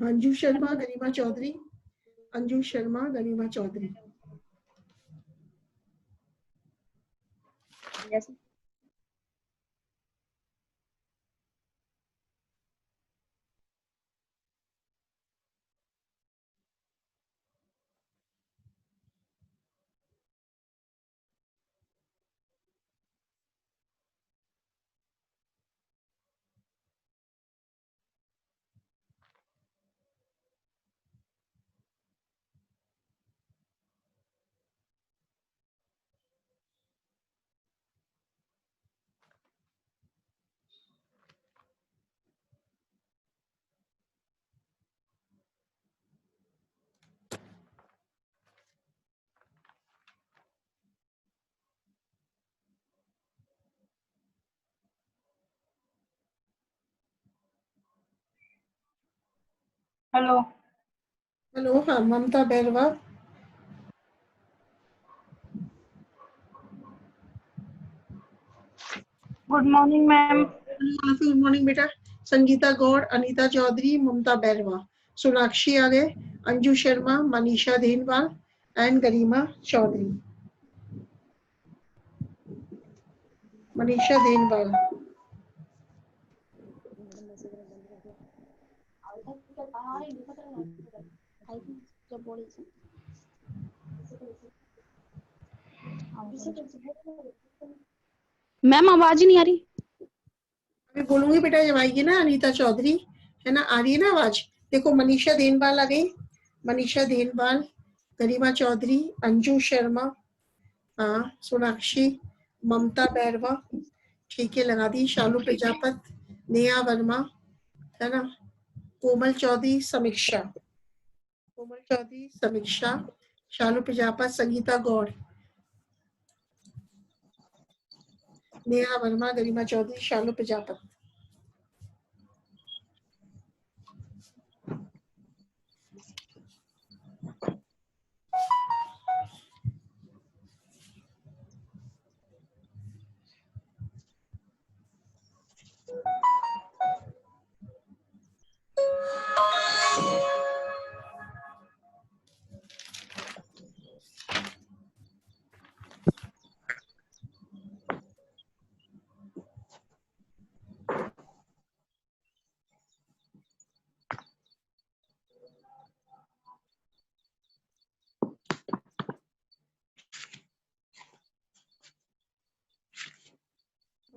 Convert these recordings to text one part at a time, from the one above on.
Anju Sharma, Garima Chaudhary. Anju Sharma, Garima Chaudhary. Yes. Hello hello, हाँ, Mamta Bairwa. Good morning ma'am. Good morning बेटा। संगीता गौड़, अनीता चौधरी, ममता बैरवा। सोनाक्षी आ गए, अंजू शर्मा, मनीषा देनवाल एंड गरिमा चौधरी। मनीषा देनवाल। मैम आवाज ही नहीं आ रही। अभी बोलूंगी बेटा जब आएगी ना अनीता चौधरी, है ना, आ रही है ना आवाज। देखो मनीषा देनवाल आ गई, मनीषा देनवाल, गरिमा चौधरी, अंजू शर्मा, हाँ, सोनाक्षी, ममता बैरवा, ठीक है, लगा दी। शालू प्रजापत, नेहा वर्मा, है ना, कोमल चौधरी, समीक्षा, कोमल चौधरी, समीक्षा, शालू प्रजापत, संगीता गौड़, नेहा वर्मा, गरिमा चौधरी, शालू प्रजापत।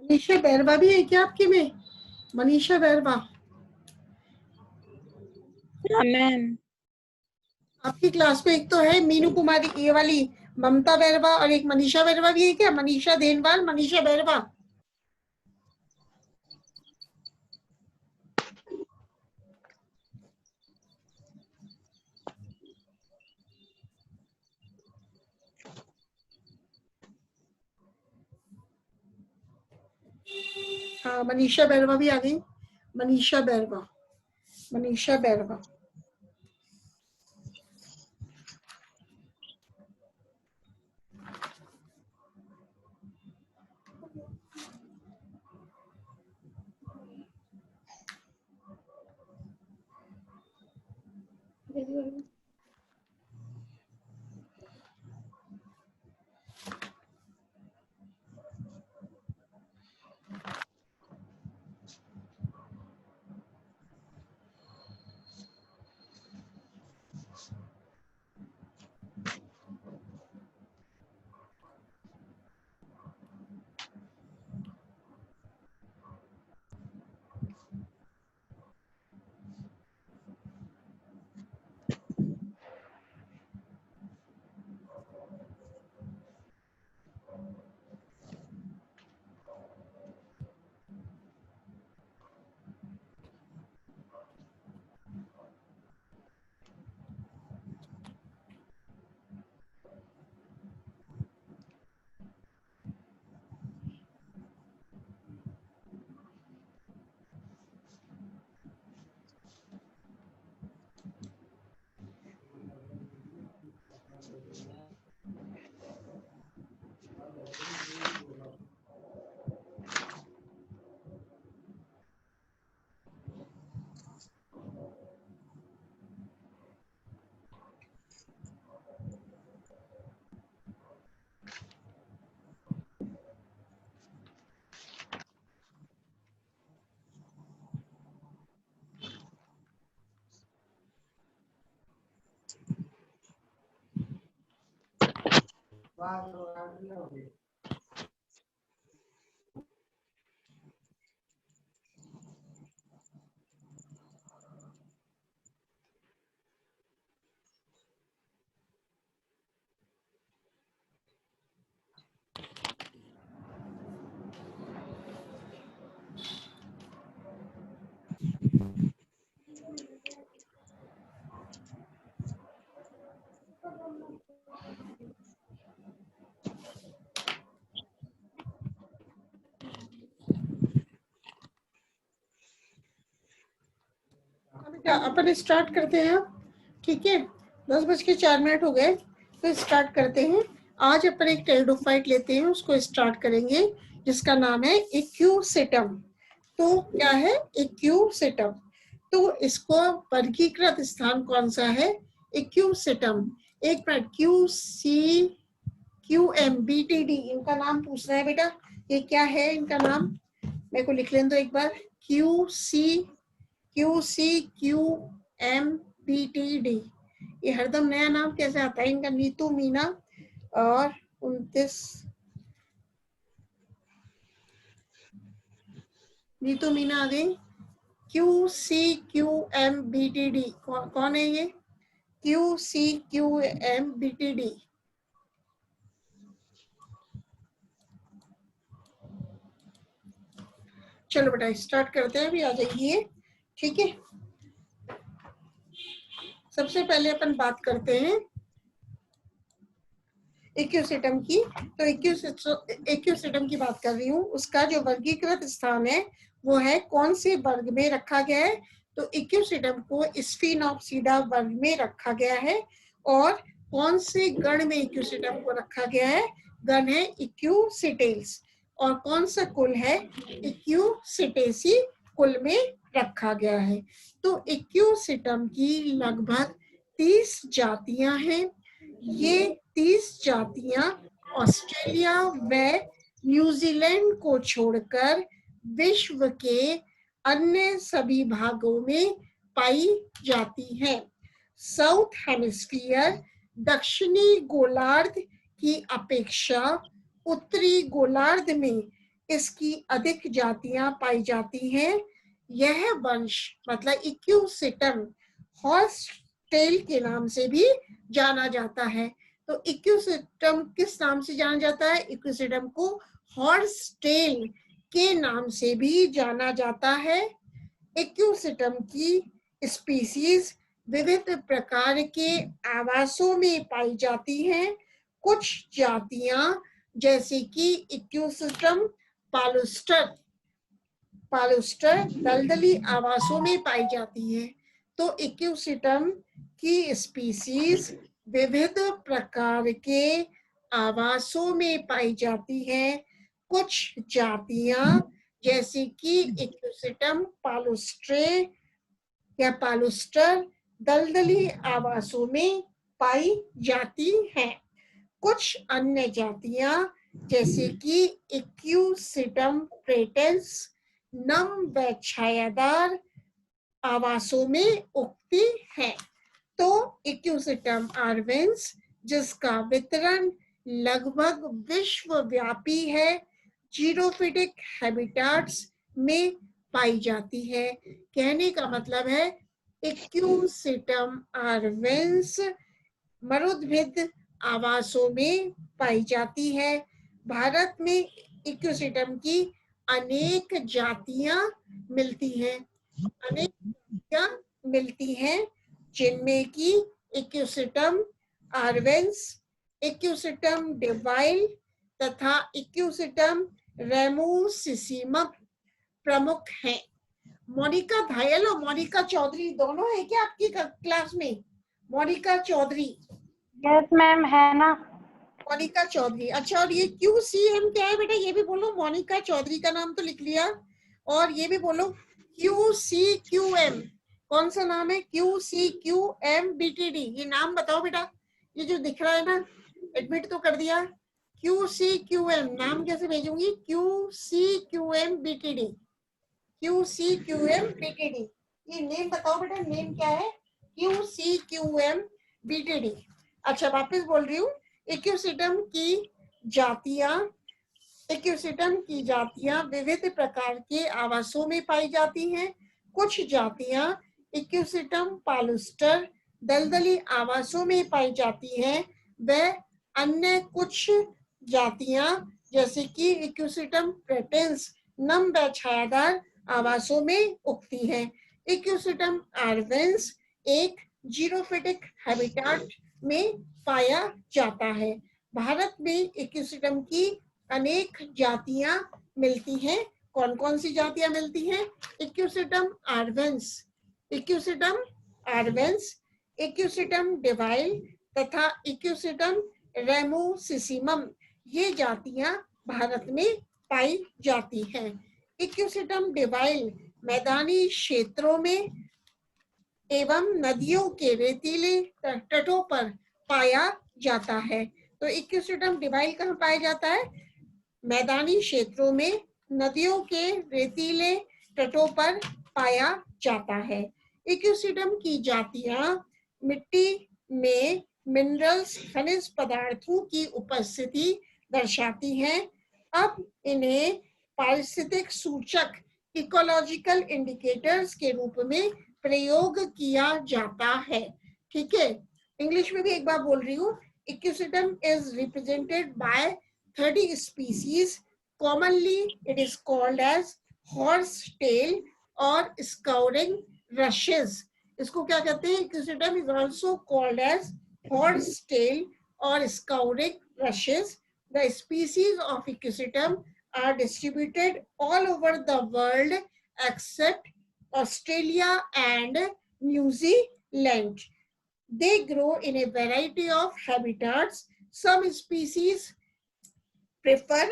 मनीषा बैरवा भी है क्या आपके में? मनीषा बैरवा मैम आपकी क्लास में एक तो है मीनू कुमारी, ये वाली ममता बैरवा, और एक मनीषा बैरवा भी है क्या? मनीषा देनवाल, मनीषा बैरवा। हाँ, मनीषा बैरवा भी आ गई। मनीषा बैरवा, मनीषा बैरवा। अपन स्टार्ट करते हैं। ठीक है, 10:04 हो गए, तो स्टार्ट करते हैं। आज अपन एक टेरिडोफाइट लेते हैं, उसको स्टार्ट करेंगे, जिसका नाम है इक्यूसिटम। तो क्या है इक्यूसिटम? तो इसको वर्गीकृत स्थान कौन सा है? इक्यूसिटम। एक मिनट, QCQMBTD इनका नाम पूछना है बेटा, ये क्या है इनका नाम? मेरे को लिख लेने दो एक बार। QCQMBTD, ये हरदम नया नाम कैसे आता है इनका? नीतू मीना और 29 नीतू मीना आ गई। QCQMBTD कौन है ये? QCQMBTD। चलो बेटा स्टार्ट करते हैं, अभी आ जाइए। ठीक है, सबसे पहले अपन बात करते हैं इक्यूसिटम की। तो इक्यूसिटम की बात कर रही हूँ। उसका जो वर्गीकृत स्थान है वो है कौन से वर्ग में रखा गया है? तो इक्यूसिटम को स्फिनोप्सिडा वर्ग में रखा गया है। और कौन से गण में इक्यूसिटम को रखा गया है? गण है इक्यूसिटेल्स। और कौन सा कुल है? इक्यूसिटेसी कुल में रखा गया है। तो इक्यूसिटम की लगभग 30 जातियां हैं। ये 30 जातियां ऑस्ट्रेलिया व न्यूजीलैंड को छोड़कर विश्व के अन्य सभी भागों में पाई जाती हैं। साउथ हेमिस्फीयर दक्षिणी गोलार्ध की अपेक्षा उत्तरी गोलार्ध में इसकी अधिक जातियां पाई जाती हैं। यह वंश मतलब इक्यूसिटम हॉर्स टेल के नाम से भी जाना जाता है। तो इक्यूसिटम किस नाम से जाना जाता है? इक्यूसिटम को हॉर्स टेल के नाम से भी जाना जाता है। इक्यूसिटम की स्पीसीज विविध प्रकार के आवासों में पाई जाती हैं। कुछ जातियां जैसे कि इक्यूसिटम पालुस्टर दलदली आवासों में पाई जाती है। तो इक्यूसिटम की स्पीसीज विविध प्रकार के आवासों में पाई जाती है। कुछ जातियां जैसे कि इक्यूसिटम पालुस्ट्रे या पालुस्टर दलदली आवासों में पाई जाती हैं। कुछ अन्य जातियां जैसे कि इक्यूसिटम प्रेटेंस नम व छायादार आवासों में उगती है। तो इक्यूसिटम आर्वेंस जिसका वितरण लगभग विश्वव्यापी है, जीरोफिटिक हैबिटाट्स में पाई जाती है। कहने का मतलब है इक्यूसिटम आर्वेंस मरुद्भिद आवासों में पाई जाती है। भारत में इक्यूसिटम की अनेक जातियां मिलती हैं, जिनमें की इक्यूसिटम आर्वेंस, इक्यूसिटम डेवाइल तथा इक्यूसिटम रेमुसिसिमम प्रमुख हैं। मोनिका धायल और मोनिका चौधरी दोनों है क्या आपकी क्लास में? मोनिका चौधरी। यस मैम, है ना। मोनिका चौधरी, अच्छा। और ये QCM क्या है बेटा? ये भी बोलो। मोनिका चौधरी का नाम तो लिख लिया, और ये भी बोलो QCQM कौन सा नाम है? QCQMBTD, ये नाम बताओ बेटा। ये जो दिख रहा है ना, एडमिट तो कर दिया। QCQM नाम कैसे भेजूंगी? QCQMBTD, QCQMBTD, ये नेम बताओ बेटा, नेम क्या है? QCQMBTD। अच्छा वापस बोल रही हूँ, इक्यूसिटम की जातियां विविध प्रकार के आवासों में पाई जाती हैं। कुछ जातियां इक्यूसिटम पालुस्टर दलदली आवासों में पाई जाती हैं। वह अन्य कुछ जातियां जैसे कि इक्यूसिटम प्रेटेंस नम व छायादार आवासों में उगती हैं। इक्यूसिटम आर्वेंस एक जीरोफिटिक हैबिटेट में पाया जाता है। भारत में इक्यूसिटम की अनेक जातियां मिलती हैं। कौन कौन सी जातियां मिलती हैं? इक्यूसिटम आर्वेंस, इक्यूसिटम डिवाइल तथा इक्यूसिटम रेमुसिसिमम, ये जातियां भारत में पाई जाती हैं। इक्यूसिटम डिवाइल मैदानी क्षेत्रों में एवं नदियों के रेतीले तटों पर पाया जाता है। तो इक्यूसिटम डिवाइल कहाँ पाया जाता है? मैदानी क्षेत्रों में नदियों के रेतीले तटों पर पाया जाता है। इक्यूसिटम की जातियां मिट्टी में मिनरल्स खनिज पदार्थों की उपस्थिति दर्शाती हैं। अब इन्हें पारिस्थितिक सूचक इकोलॉजिकल इंडिकेटर्स के रूप में प्रयोग किया जाता है। ठीक है, इंग्लिश में भी एक बार बोल रही हूँ। Equisetum is represented by 30 species. Commonly it is called as horsetail or scouring rushes. इसको क्या कहते हैं? Ichthyosaurus is also called as horsetail or scouring rushes. The species of Ichthyosaurus are distributed all over the world except Australia and New Zealand. They grow in a variety of habitats. Some species prefer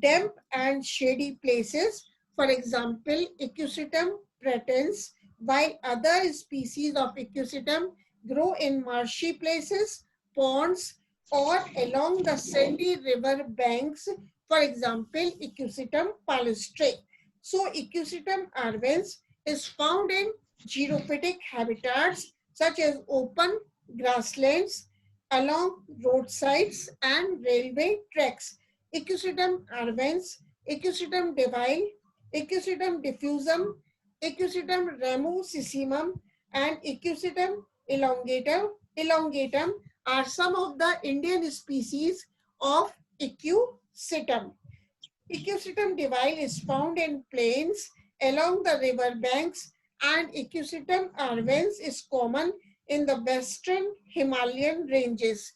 damp and shady places. For example, Ichthyosaurus pratense, while other species of Ichthyosaurus grow in marshy places, ponds, or along the sandy river banks. For example, Ichthyosaurus palustre. So, Ichthyosaurus arvens is found in xerophytic habitats such as open grasslands, along roadsides and railway tracks. Ichthyosaurus arvens, Ichthyosaurus divile, Ichthyosaurus diffusum, Ichthyosaurus ramusisimum, and Ichthyosaurus elongatum are some of the Indian species of Ichthyosaurus. Ichthyosaurus divile is found in plains along the river banks, and Ichthyosaurus arvens is common in the western Himalayan ranges.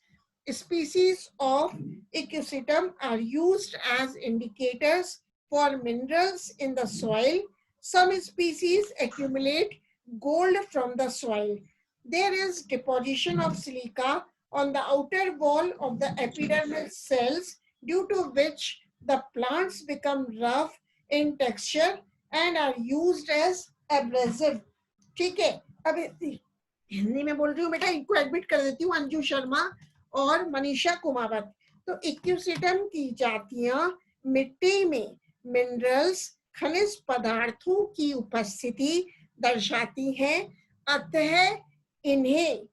Species of Ichthyosaurus are used as indicators for minerals in the soil. Some species accumulate gold from the soil. There is deposition of silica on the outer wall of the epidermal cells, due to which the plants become rough in texture and are used as abrasive. ठीक है, अब हिंदी में बोल रही हूँ बेटा, इनको admit कर देती हूँ। अंजू शर्मा और मनीषा कुमावत। तो इक्यूसिटम की जातियां मिट्टी में मिनरल्स खनिज पदार्थों की उपस्थिति दर्शाती हैं, अतः इन्हें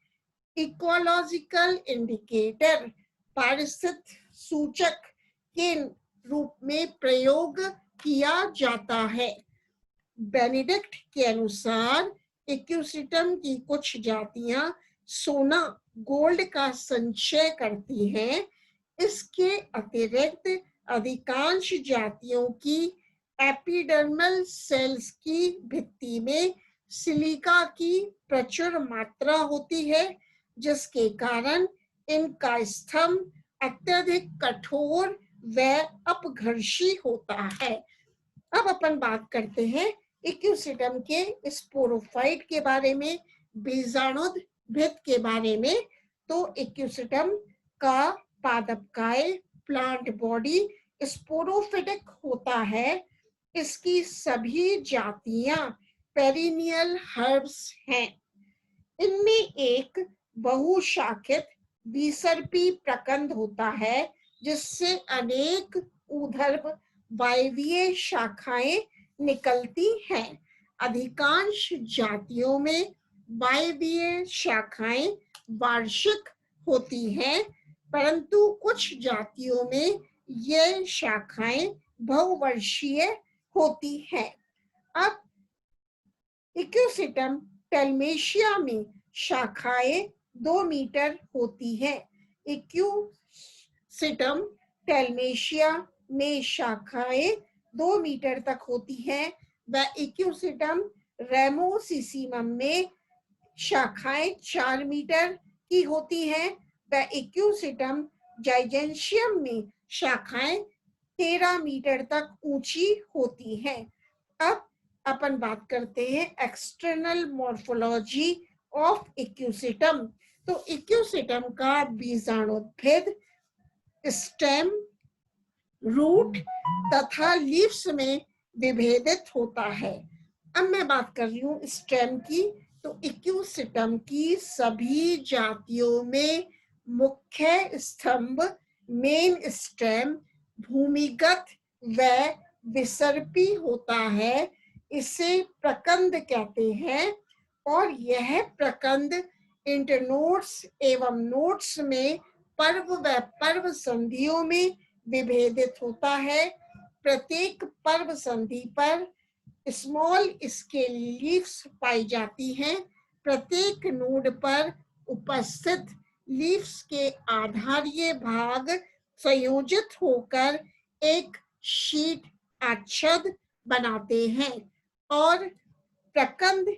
इकोलॉजिकल इंडिकेटर पारिस्थितिक सूचक के रूप में प्रयोग किया जाता है। बेनेडिक्ट के अनुसार इक्यूसिटम की कुछ जातियां सोना गोल्ड का संचय करती हैं। इसके अतिरिक्त अधिकांश जातियों की एपिडर्मल सेल्स की भित्ति में सिलिका की प्रचुर मात्रा होती है, जिसके कारण इनका स्तंभ अत्यधिक कठोर व अपघर्षी होता है। अब अपन बात करते हैं इक्यूसिटम के स्पोरोफाइट के बारे में, बीजाणुभित्त के बारे में। तो इक्यूसिटम का पादपकाय प्लांट बॉडी स्पोरोफिटिक होता है। इसकी सभी जातियां पेरिनियल हर्ब्स हैं। इनमें एक बहुशाखित विसर्पी प्रकंद होता है, जिससे अनेक ऊर्ध्व वायवीय शाखाएं निकलती हैं। अधिकांश जातियों में वायवीय शाखाएं वार्षिक होती हैं, परंतु कुछ जातियों में ये शाखाएं बहुवर्षीय होती हैं। अब इक्यूसिटम टेल्मेशिया में शाखाएं 2 मीटर होती हैं। इक्यूसिटम टेल्मेशिया में शाखाएं 2 मीटर तक होती हैं व इक्यूसिटम रेमोसिसिमम में शाखाएं 4 मीटर की होती हैं व इक्यूसिटम जाइजेंशियम में शाखाएं 13 मीटर तक ऊंची होती हैं। अब अपन बात करते हैं एक्सटर्नल मॉर्फोलॉजी ऑफ इक्यूसिटम। तो इक्यूसिटम का बीजाणुभेद स्टेम, रूट तथा लीव्स में विभेदित होता है। अब मैं बात कर रही हूँ स्टेम की। तो इक्यूसिटम की सभी जातियों में मुख्य स्तंभ मेन स्टेम भूमिगत व विसर्पी होता है। इसे प्रकंद कहते हैं और यह प्रकंद इंटरनोड्स एवं नोड्स में पर्व व पर्व संधियों में विभेदित होता है। प्रत्येक पर्व संधि पर स्मॉल स्केल लीव्स पाई जाती हैं। प्रत्येक नोड पर उपस्थित लीव्स के आधारीय भाग संयोजित होकर एक शीट आच्छद बनाते हैं और प्रकंद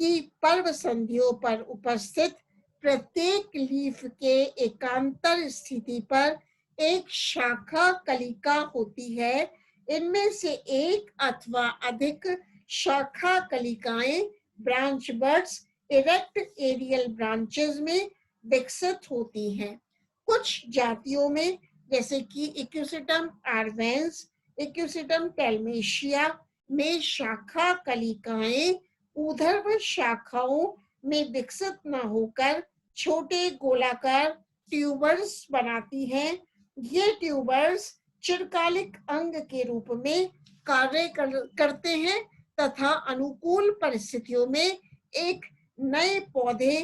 की पर्व संधियों पर उपस्थित प्रत्येक लीफ के एकांतर स्थिति पर एक शाखा कलिका होती है। इनमें से एक अथवा अधिक शाखा कलिकाएं branch buds erect aerial branches में विकसित होती हैं। कुछ जातियों में जैसे कि इक्यूसिटम आर्वेंस, इक्यूसिटम टेल्मेशिया में शाखा कलिकाएं ऊर्ध्व शाखाओं में विकसित न होकर छोटे गोलाकार ट्यूबर्स बनाती हैं। ये ट्यूबर्स चिरकालिक अंग के रूप में कार्य करते हैं तथा अनुकूल परिस्थितियों में एक नए पौधे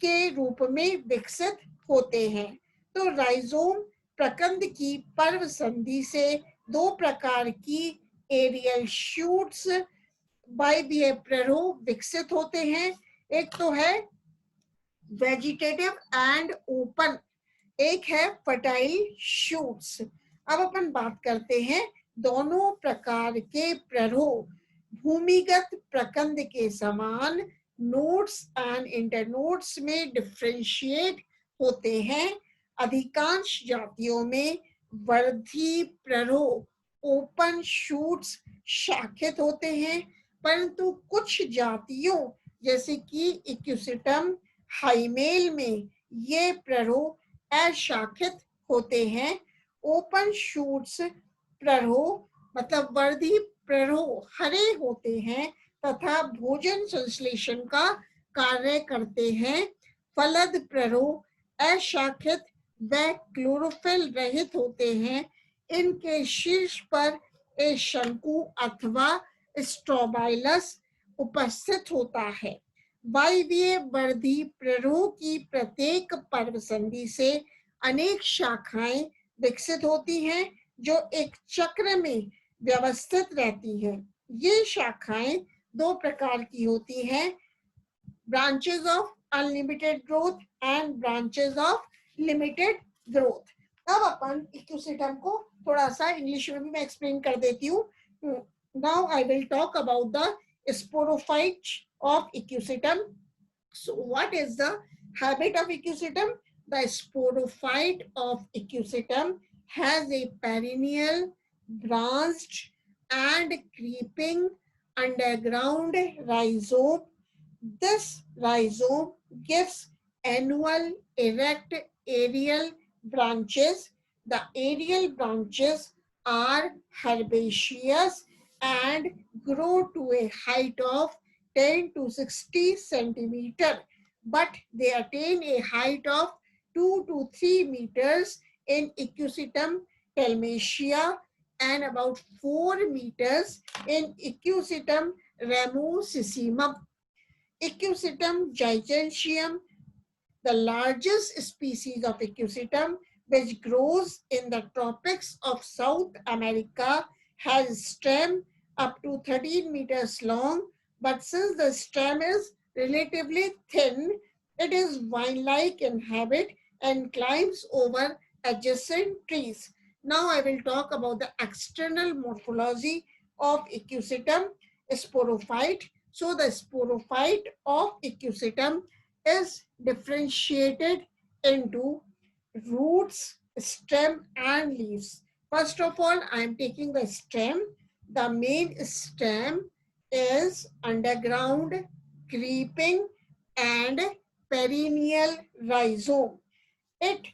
के रूप में विकसित होते हैं। तो राइजोम प्रकंद की पर्व संधि से 2 प्रकार की एरियल शूट्स बाइबियल प्ररोह विकसित होते हैं। एक तो है वेजिटेटिव एंड ओपन, एक है फर्टाइल शूट्स। अब अपन बात करते हैं दोनों प्रकार के प्ररोह भूमिगत प्रकंद के समान नोड्स एंड इंटरनोड्स में डिफरेंशिएट होते हैं। अधिकांश जातियों में वर्धी प्ररोह ओपन शूट्स शाखित होते हैं, परंतु कुछ जातियों जैसे कि इक्यूसिटम हाइमेल में ये प्ररोह अशाखित होते हैं। ओपन शूट्स प्ररोह मतलब वर्धी प्ररोह हरे होते हैं तथा भोजन संश्लेषण का कार्य करते हैं। फलद प्ररोह अशाखित व क्लोरोफिल रहित होते हैं। इनके शीर्ष पर एक शंकु अथवा स्ट्रोबाइलस उपस्थित होता है। वायवीय वर्धी प्ररोह की प्रत्येक पर्व संधि से अनेक शाखाएं विकसित होती हैं जो एक चक्र में व्यवस्थित रहती हैं। ये शाखाएं 2 प्रकार की होती हैं, branches of unlimited growth and branches of limited growth. अब अपन इक्यूसिटम को थोड़ा सा इंग्लिश में भी मैं एक्सप्लेन कर देती हूँ। Now I will talk about the sporophyte of Equisetum. So what is the habit of Equisetum? The sporophyte of Equisetum has a perennial, branched and creeping underground rhizome. This rhizome gives annual erect aerial branches. The aerial branches are herbaceous and grow to a height of 10 to 60 centimeter, but they attain a height of 2 to 3 meters in Equisetum Dalmatia and about 4 meters in Equisetum ramosissimum. Equisetum giganteum The largest species of Equisetum, which grows in the tropics of South America, has stem up to 13 meters long, but since the stem is relatively thin, it is vine-like in habit and climbs over adjacent trees. Now I will talk about the external morphology of Equisetum sporophyte. So the sporophyte of Equisetum is differentiated into roots, stem and leaves. First of all, I am taking the stem. The main stem is underground, creeping and perennial rhizome. It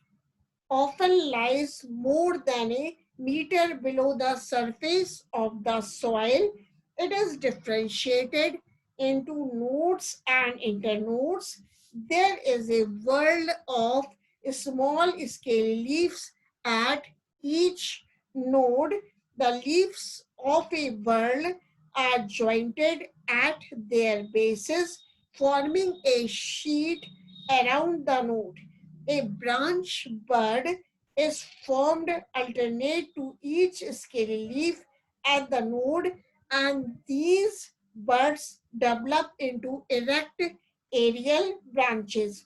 often lies more than a meter below the surface of the soil. It is differentiated into nodes and internodes. There is a world of small scaly leaves at each node. The leaves of a whorl are jointed at their bases, forming a sheet around the node. A branch bud is formed alternate to each scaly leaf at the node, and these buds develop into erect aerial branches.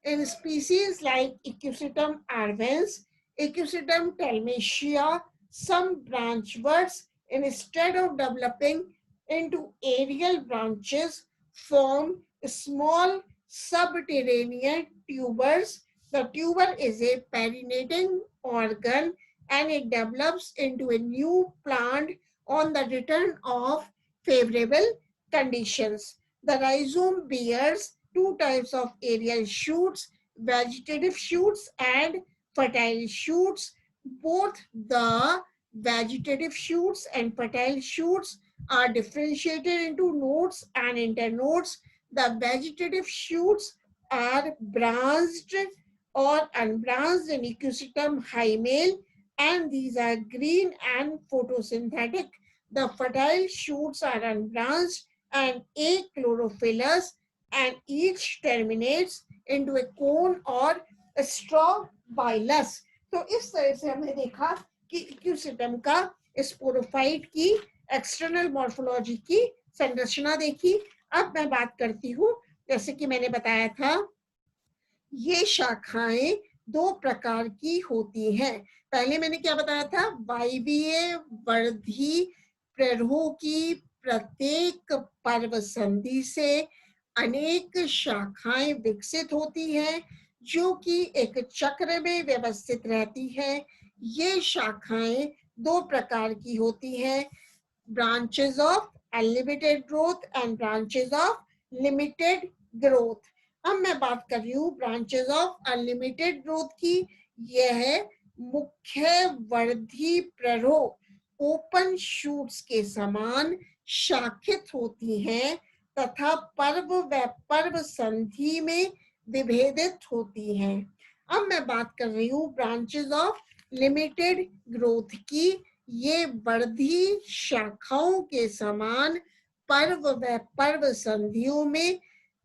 In species like Equisetum arvens, Equisetum talmatia, some branch buds, instead of developing into aerial branches, form small subterranean tubers. The tuber is a perinating organ and it develops into a new plant on the return of favorable conditions. The rhizome bears two types of aerial shoots, vegetative shoots and fertile shoots. Both the vegetative shoots and fertile shoots are differentiated into nodes and internodes. The vegetative shoots are branched or unbranched in Equisetum hyemale, and these are green and photosynthetic. The fertile shoots are unbranched and achlorophyllous, and each terminates into a cone or a strobilus. तो इस तरह से हमने देखा कि इक्यूसिटम का sporophyte की external morphology की संरचना देखी। अब मैं बात करती हूँ, जैसे कि मैंने बताया था, ये शाखाएं दो प्रकार की होती हैं। पहले मैंने क्या बताया था, वायवीय वर्धी प्ररोह की प्रत्येक पर्व संधि से अनेक शाखाएं विकसित होती हैं जो कि एक चक्र में व्यवस्थित रहती है। ये शाखाएं दो प्रकार की होती हैं, branches of unlimited growth and branches of limited growth. अब मैं बात कर रही हूँ ब्रांचेस ऑफ अनलिमिटेड ग्रोथ की। यह मुख्य वर्धी प्ररोह ओपन शूट्स के समान शाखित होती हैं तथा पर्व व पर्व संधि में विभेदित होती हैं। अब मैं बात कर रही हूँ ब्रांचेस ऑफ लिमिटेड ग्रोथ की। ये वर्धी शाखाओं के समान पर्व व पर्व संधियों में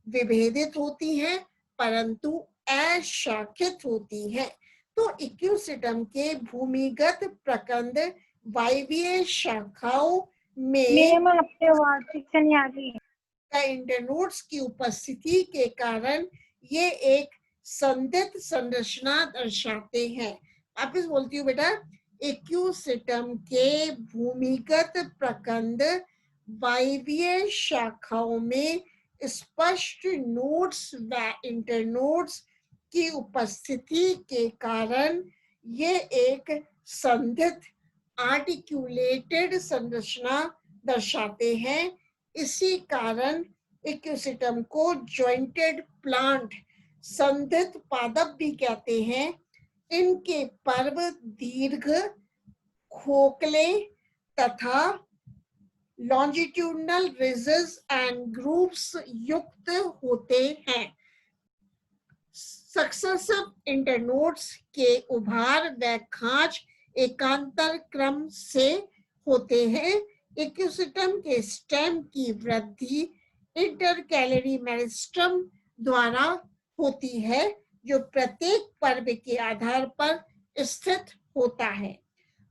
विभेदित होती हैं परंतु अशाखित होती हैं। तो इक्यूसिटम के भूमिगत प्रकंद वायवीय शाखाओं में आपके आवाज ठीक से नहीं आ रही है। इंटरनोड्स की उपस्थिति के कारण ये एक संदिग्ध संरचना दर्शाते हैं। वापस बोलती हूँ बेटा, इक्यूसिटम के भूमिगत प्रकंद वायवीय शाखाओं में स्पष्ट नोड्स व इंटरनोड्स की उपस्थिति के कारण ये एक संदिग्ध आर्टिकुलेटेड संरचना दर्शाते हैं। इसी कारण इक्यूसिटम को जॉइंटेड प्लांट, संदिग्ध पादप भी कहते हैं। इनके पर्व दीर्घ, खोखले तथा लॉन्जिट्यूडनल रिजेस एंड ग्रूव्स युक्त होते हैं। सक्सेसिव इंटरनोड्स के उभार व खांच एकांतर क्रम से होते हैं। इक्यूसिटम के स्टेम की वृद्धि इंटरकैलरी मेरिस्टम द्वारा होती है। जो प्रत्येक पर्व के आधार पर स्थित होता है।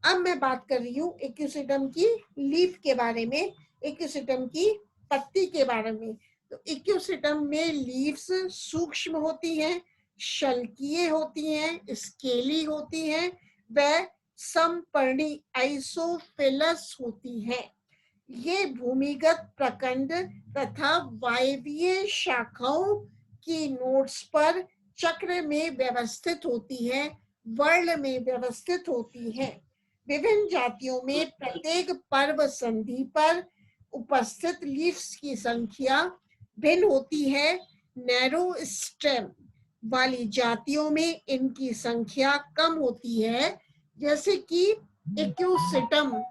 अब मैं बात कर रही हूँ इक्यूसिटम की लीफ के बारे में, इक्यूसिटम की पत्ती के बारे में। तो इक्यूसिटम में लीव्स सूक्ष्म होती हैं, शल्कीय होती हैं, स्केली होती हैं, व समपर्णी आइसोफिलस होती हैं। ये भूमिगत प्रखंड तथा वायवीय शाखाओं की नोड्स पर चक्र में व्यवस्थित होती है, वर्ण में व्यवस्थित होती है। विभिन्न जातियों में प्रत्येक पर्व संधि पर उपस्थित लीव्स की संख्या भिन्न होती है। नैरो स्टेम वाली जातियों में इनकी संख्या कम होती है, जैसे कि इक्यूसिटम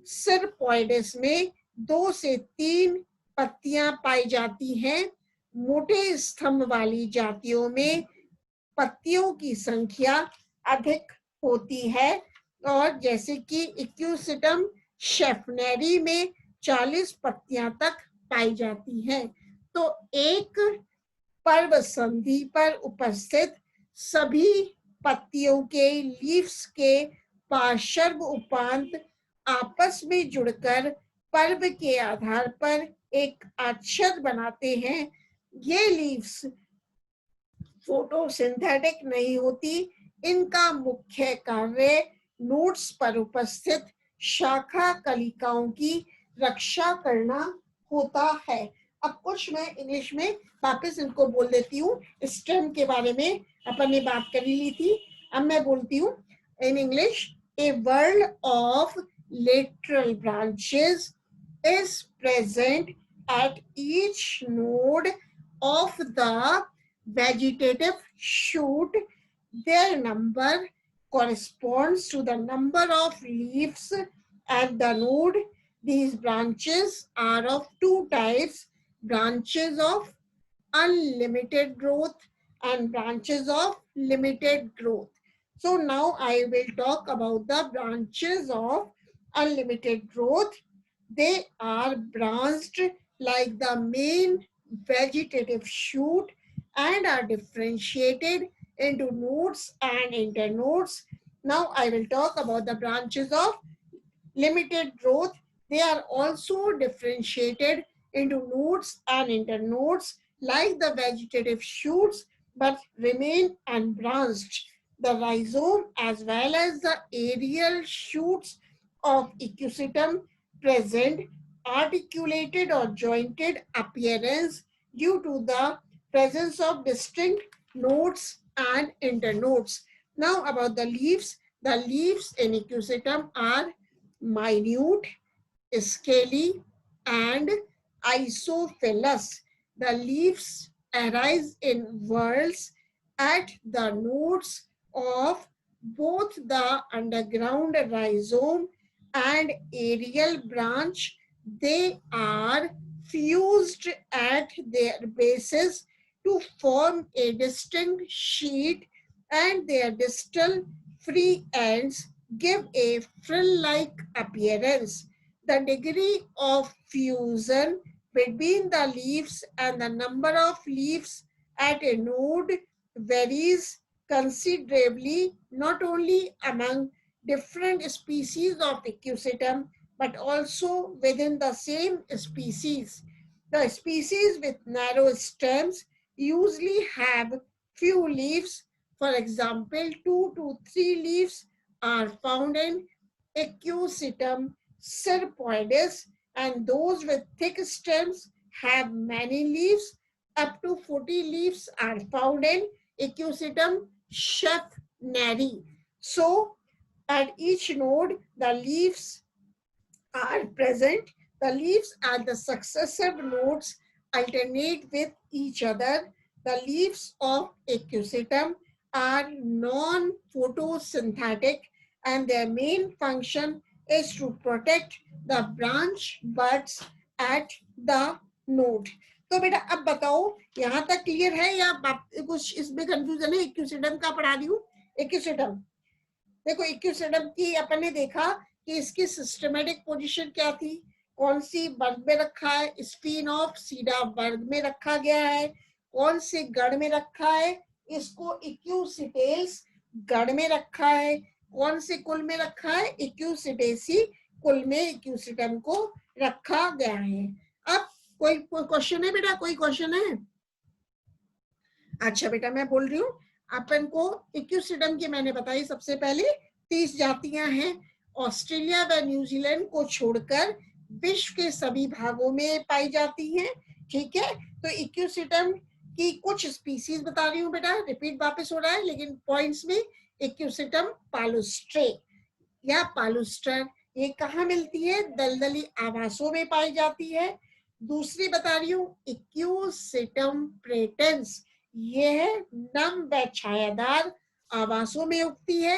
सिरपॉइडिस में 2 से 3 पत्तियां पाई जाती हैं। मोटे स्तंभ वाली जातियों में पत्तियों की संख्या अधिक होती है, और जैसे कि इक्यूसिटम शेफनेरी में 40 पत्तियां तक पाई जाती हैं। तो एक पर्व संधि पर उपस्थित सभी पत्तियों के लीव्स के पार्श्व उपांत आपस में जुड़कर पर्व के आधार पर एक अक्षर बनाते हैं। ये लीव्स फोटोसिंथेटिक नहीं होती। इनका मुख्य कार्य नोड्स पर उपस्थित शाखा कलिकाओं की रक्षा करना होता है। अब कुछ मैं इंग्लिश में वापस इनको बोल देती हूँ। स्टेम के बारे में अपन ने बात कर ली थी, अब मैं बोलती हूँ in English. A world of lateral branches is present at each node of the vegetative shoot. Their number corresponds to the number of leaves at the node. These branches are of two types: branches of unlimited growth and branches of limited growth. So now I will talk about the branches of unlimited growth. They are branched like the main vegetative shoot and are differentiated into nodes and internodes. Now I will talk about the branches of limited growth. They are also differentiated into nodes and internodes like the vegetative shoots, but remain unbranched. The rhizome as well as the aerial shoots of Equisetum present articulated or jointed appearance due to the presence of distinct nodes and internodes. Now about the leaves. The leaves in Equisetum are minute, scaly, and isophilous. The leaves arise in whorls at the nodes of both the underground rhizome and aerial branch. They are fused at their bases to form a distinct sheet, and their distal free ends give a frill-like appearance. The degree of fusion between the leaves and the number of leaves at a node varies considerably, not only among different species of Equisetum, but also within the same species. The species with narrow stems usually have few leaves. For example, 2 to 3 leaves are found in Equisetum serpoides, and those with thick stems have many leaves. Up to 40 leaves are found in Equisetum scheftneri. So, at each node, the leaves are present. The leaves at the successive nodes alternate with each other. The leaves of Equisetum are non-photosynthetic, and their main function is to protect the branch buds at the node. तो बेटा अब बताओ, यहाँ तक clear है या कुछ इसमें कंफ्यूजन है? इक्यूसिटम का पढ़ा रही हूँ। इक्यूसिटम देखो, इक्यूसिटम की अपन ने देखा कि इसकी सिस्टमेटिक पोजीशन क्या थी, कौन सी वर्ग में रखा है, स्पीन ऑफ सीडा वर्ग में रखा गया है, कौन से गण में रखा है, इसको इक्यूसिटेल्स गण में रखा है। कौन से कुल में रखा है? इक्यूसिटेसी कुल में इक्यूसिटम को रखा गया है। अब कोई क्वेश्चन है बेटा? कोई क्वेश्चन है? अच्छा बेटा, मैं बोल रही हूँ अपन को इक्यूसिटम की मैंने बताई सबसे पहले 30 जातियां हैं। ऑस्ट्रेलिया व न्यूजीलैंड को छोड़कर विश्व के सभी भागों में पाई जाती हैं। ठीक है, तो इक्यूसिटम की कुछ स्पीसीज बता रही हूँ बेटा, रिपीट वापस हो रहा है लेकिन पॉइंट्स में। इक्यूसिटम पालुस्ट्रे या पालुस्टर, ये कहाँ मिलती है? दलदली आवासों में पाई जाती है। दूसरी बता रही हूँ इक्यूसिटम प्रेटेंस, ये है नम व छायादार आवासों में उगती है।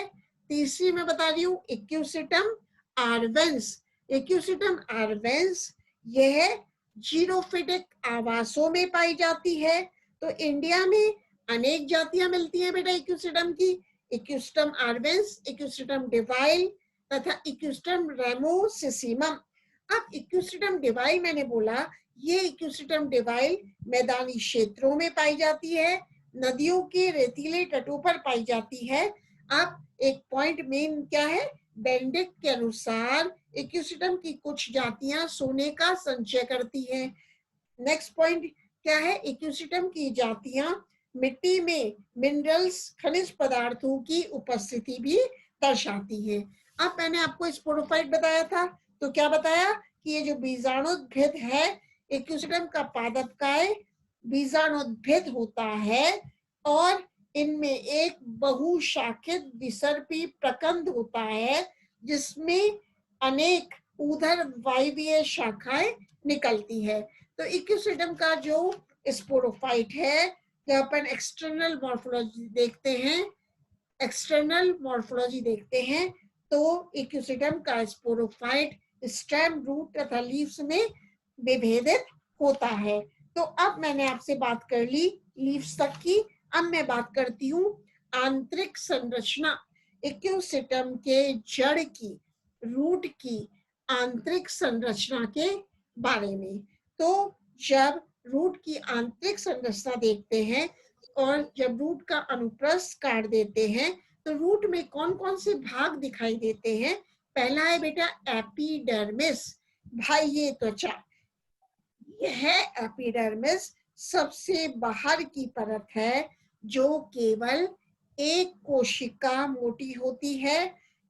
तीसरी मैं बता रही हूँ इक्यूसिटम आर्वेंस। इक्यूसिटम आर्वेंस ये है जीरोफिटिक आवासों में पाई जाती है। तो इंडिया में अनेक जातियां मिलती हैं बेटा इक्यूसिटम की। इक्यूसिटम आर्वेंस, इक्यूसिटम डिवाइल तथा इक्यूसिटम रेमोसिसिमम। अब इक्यूसिटम डिवाइल मैंने बोला, ये इक्यूसिटम डिवाइल मैदानी क्षेत्रों में पाई जाती है, नदियों के रेतीले तटों पर पाई जाती है। अब एक पॉइंट मेन क्या है? बेंडिक के अनुसार इक्यूसिटम की कुछ जातियां सोने का संचय करती हैं। नेक्स्ट पॉइंट क्या है? इक्यूसिटम की जातियां मिट्टी में मिनरल्स, खनिज पदार्थों की उपस्थिति भी दर्शाती है। अब मैंने आपको स्पोरोफाइट बताया था, तो क्या बताया कि ये जो बीजाणुद्भिद है, इक्यूसिटम का पादपकाय बीजाणुद्भिद होता है और इनमें एक बहुशाखित विसर्पी प्रकंद होता है जिसमें अनेक ऊर्ध्व वायवीय शाखाएं निकलती है। तो इक्यूसिटम का जो स्पोरोफाइट है, जब अपन एक्सटर्नल मॉर्फोलॉजी देखते हैं तो इक्यूसिटम का स्पोरोफाइट स्टेम, रूट तथा लीव्स में विभेदित होता है। तो अब मैंने आपसे बात कर ली लीव्स तक की, अब मैं बात करती हूँ आंतरिक संरचना, इक्यूसिटम के जड़ की, रूट की आंतरिक संरचना के बारे में। तो जब रूट की आंतरिक संरचना देखते हैं और जब रूट का अनुप्रस्थ काट देते हैं तो रूट में कौन कौन से भाग दिखाई देते हैं? पहला है बेटा एपिडर्मिस, बाह्य त्वचा। यह एपिडर्मिस सबसे बाहर की परत है जो केवल एक कोशिका मोटी होती है।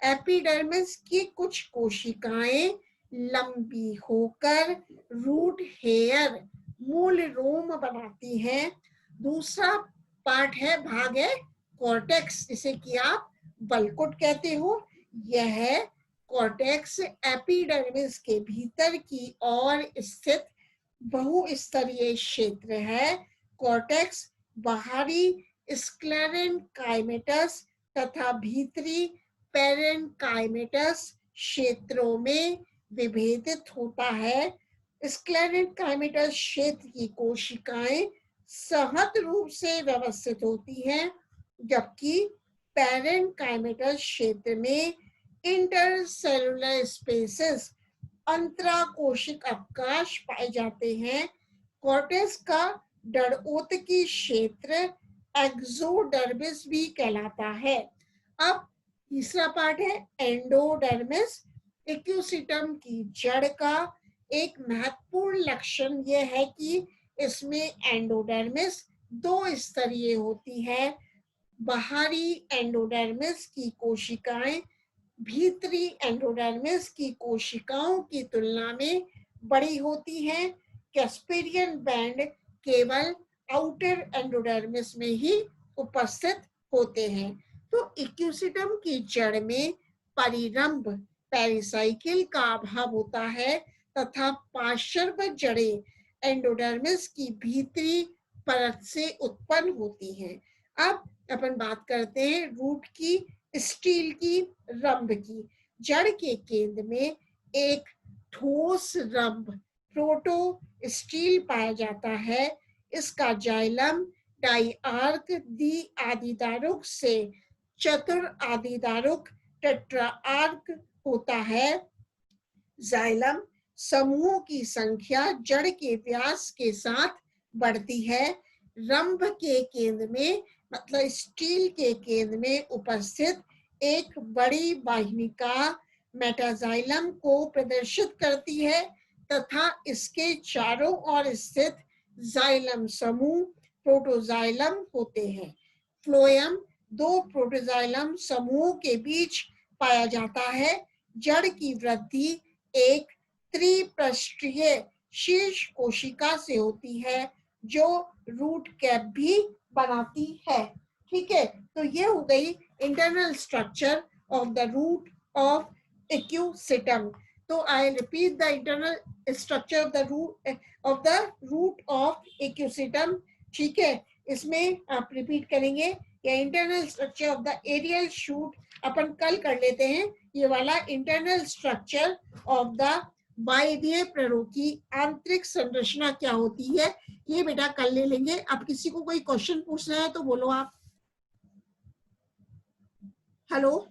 एपिडर्मिस की कुछ कोशिकाएं लंबी होकर रूट हेयर, मूल रोम बनाती हैं। दूसरा पार्ट है, भाग है कॉर्टेक्स, जिसे कि आप बलकुट कहते हो। यह कॉर्टेक्स एपिडर्मिस के भीतर की ओर स्थित बहुस्तरीय क्षेत्र है। कॉर्टेक्स बाहरी स्क्लेरेन्काइमेटस तथा भीतरी पेरेन्काइमेटस क्षेत्रों में विभेदित होता है। स्क्लेरेन्काइमेटस क्षेत्र की कोशिकाएं सहज रूप से व्यवस्थित होती हैं, जबकि पेरेन्काइमेटस क्षेत्र में इंटरसेलुलर स्पेसेस, अंतराकोशिक अवकाश पाए जाते हैं। कॉर्टेक्स का डरओतकी क्षेत्र एक्सोडर्मिस भी कहलाता है। अब तीसरा पार्ट है एंडोडर्मिस। इक्यूसिटम की जड़ का एक महत्वपूर्ण लक्षण यह है कि इसमें एंडोडर्मिस दो स्तरीय होती है। बाहरी एंडोडर्मिस की कोशिकाएं भीतरी एंडोडर्मिस की कोशिकाओं की तुलना में बड़ी होती हैं। कैस्पेरियन बैंड केवल आउटर एंडोडर्मिस में ही उपस्थित होते हैं। तो इक्यूसिटम की जड़ में परिरंभ, पेरिसाइकिल का अभाव होता है तथा पार्श्व जड़ें एंडोडर्मिस की भीतरी परत से उत्पन्न होती हैं। अब अपन बात करते हैं रूट की, स्टील की रंभ की। जड़ के केंद्र में एक ठोस रंभ प्रोटो स्टील पाया जाता है। इसका जाइलम डाइआर्क द्वि आदिदारुक से चतुर आदिदारुक टेट्राआर्क होता है। जाइलम समूहों की संख्या जड़ के व्यास के साथ बढ़ती है। रंभ के केंद्र में मतलब स्टील के केंद्र में उपस्थित एक बड़ी वाहिनिका मेटाजाइलम को प्रदर्शित करती है तथा इसके चारों ओर स्थित जाइलम समूह प्रोटोजाइलम होते हैं। फ्लोएम दो प्रोटोजाइलम समूहों के बीच पाया जाता है। जड़ की वृद्धि एक त्रिपृष्ठीय शीर्ष कोशिका से होती है जो रूट कैप भी बनाती है। ठीक है, तो ये हो गई internal structure of the root of equisetum. तो I repeat the internal structure of the root of equisetum. ठीक है, इसमें आप रिपीट करेंगे या internal structure of the aerial shoot अपन कल कर लेते हैं। ये वाला इंटरनल स्ट्रक्चर ऑफ द वायवीय प्ररोग की आंतरिक संरचना क्या होती है, ये बेटा कल ले लेंगे। अब किसी को कोई क्वेश्चन पूछना है तो बोलो आप। हेलो।